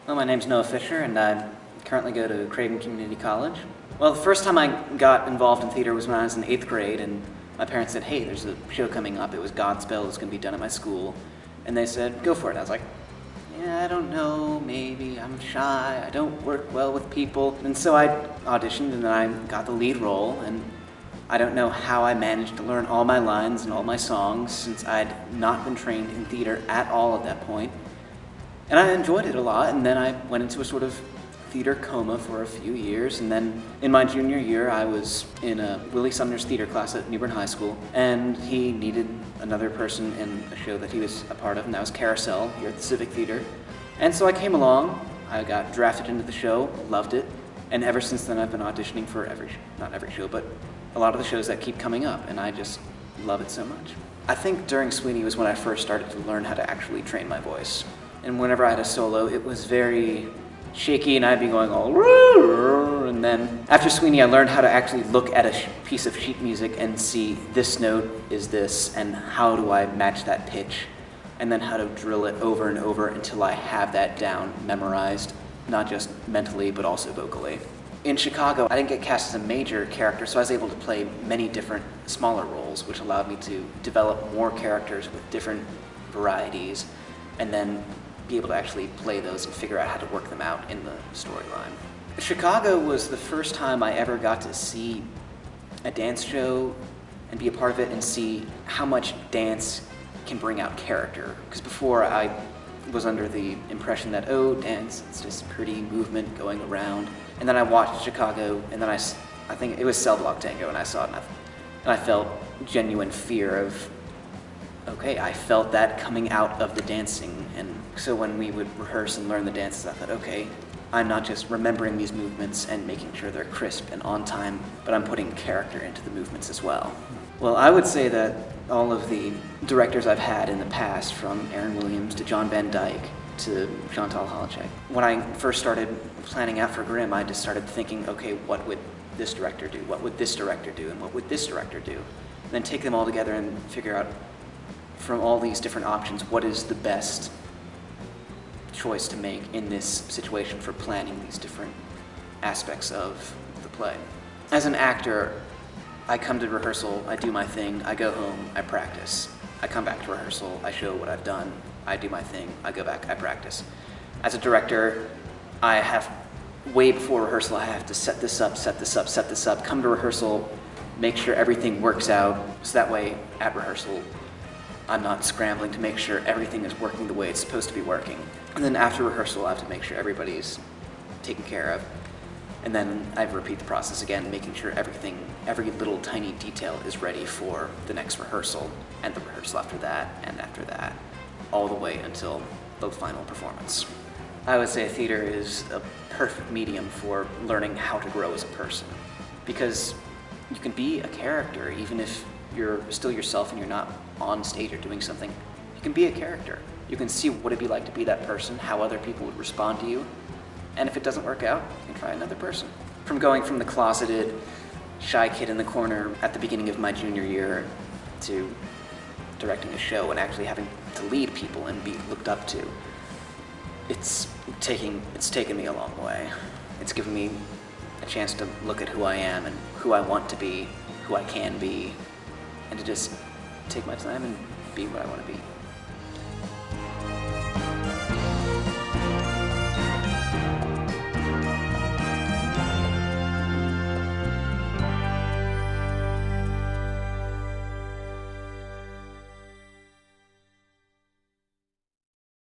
Well, my name's Noah Fisher, and I currently go to Craven Community College. Well, the first time I got involved in theater was when I was in 8th grade, and my parents said, hey, there's a show coming up. It was Godspell. It's going to be done at my school. And they said, go for it. I was like, yeah, I don't know, maybe. I'm shy. I don't work well with people. And so I auditioned, and then I got the lead role, and I don't know how I managed to learn all my lines and all my songs, since I'd not been trained in theater at all at that point. And I enjoyed it a lot, and then I went into a sort of theater coma for a few years, and then in my junior year I was in a Willie Sumner's theater class at New Bern High School, and he needed another person in a show that he was a part of, and that was Carousel here at the Civic Theatre. And so I came along, I got drafted into the show, loved it, and ever since then I've been auditioning for not every show, but a lot of the shows that keep coming up, and I just love it so much. I think during Sweeney was when I first started to learn how to actually train my voice. And whenever I had a solo, it was very shaky, and I'd be going all, and then after Sweeney, I learned how to actually look at a piece of sheet music and see this note is this, and how do I match that pitch, and then how to drill it over and over until I have that down, memorized, not just mentally, but also vocally. In Chicago, I didn't get cast as a major character, so I was able to play many different smaller roles, which allowed me to develop more characters with different varieties, and then be able to actually play those and figure out how to work them out in the storyline. Chicago was the first time I ever got to see a dance show and be a part of it and see how much dance can bring out character. Because before I was under the impression that, oh, dance, it's just pretty movement going around. And then I watched Chicago, and then I think it was Cell Block Tango, and I saw it, and I felt genuine fear of, okay, I felt that coming out of the dancing. And so when we would rehearse and learn the dances, I thought, okay, I'm not just remembering these movements and making sure they're crisp and on time, but I'm putting character into the movements as well. Well, I would say that all of the directors I've had in the past, from Aaron Williams to John Van Dyke to Chantal Holacek, when I first started planning out for Grimm, I just started thinking, okay, what would this director do? What would this director do? And what would this director do? And then take them all together and figure out from all these different options, what is the best choice to make in this situation for planning these different aspects of the play. As an actor, I come to rehearsal, I do my thing, I go home, I practice. I come back to rehearsal, I show what I've done, I do my thing, I go back, I practice. As a director, I have, way before rehearsal, I have to set this up, come to rehearsal, make sure everything works out, so that way at rehearsal, I'm not scrambling to make sure everything is working the way it's supposed to be working. And then after rehearsal, I have to make sure everybody's taken care of. And then I repeat the process again, making sure everything, every little tiny detail is ready for the next rehearsal, and the rehearsal after that, and after that, all the way until the final performance. I would say theater is a perfect medium for learning how to grow as a person, because you can be a character even if you're still yourself and you're not on stage or doing something. You can be a character. You can see what it'd be like to be that person, how other people would respond to you, and if it doesn't work out, you can try another person. From going from the closeted, shy kid in the corner at the beginning of my junior year to directing a show and actually having to lead people and be looked up to, it's taken me a long way. It's given me a chance to look at who I am and who I want to be, who I can be, and to just take my time and be what I want to be.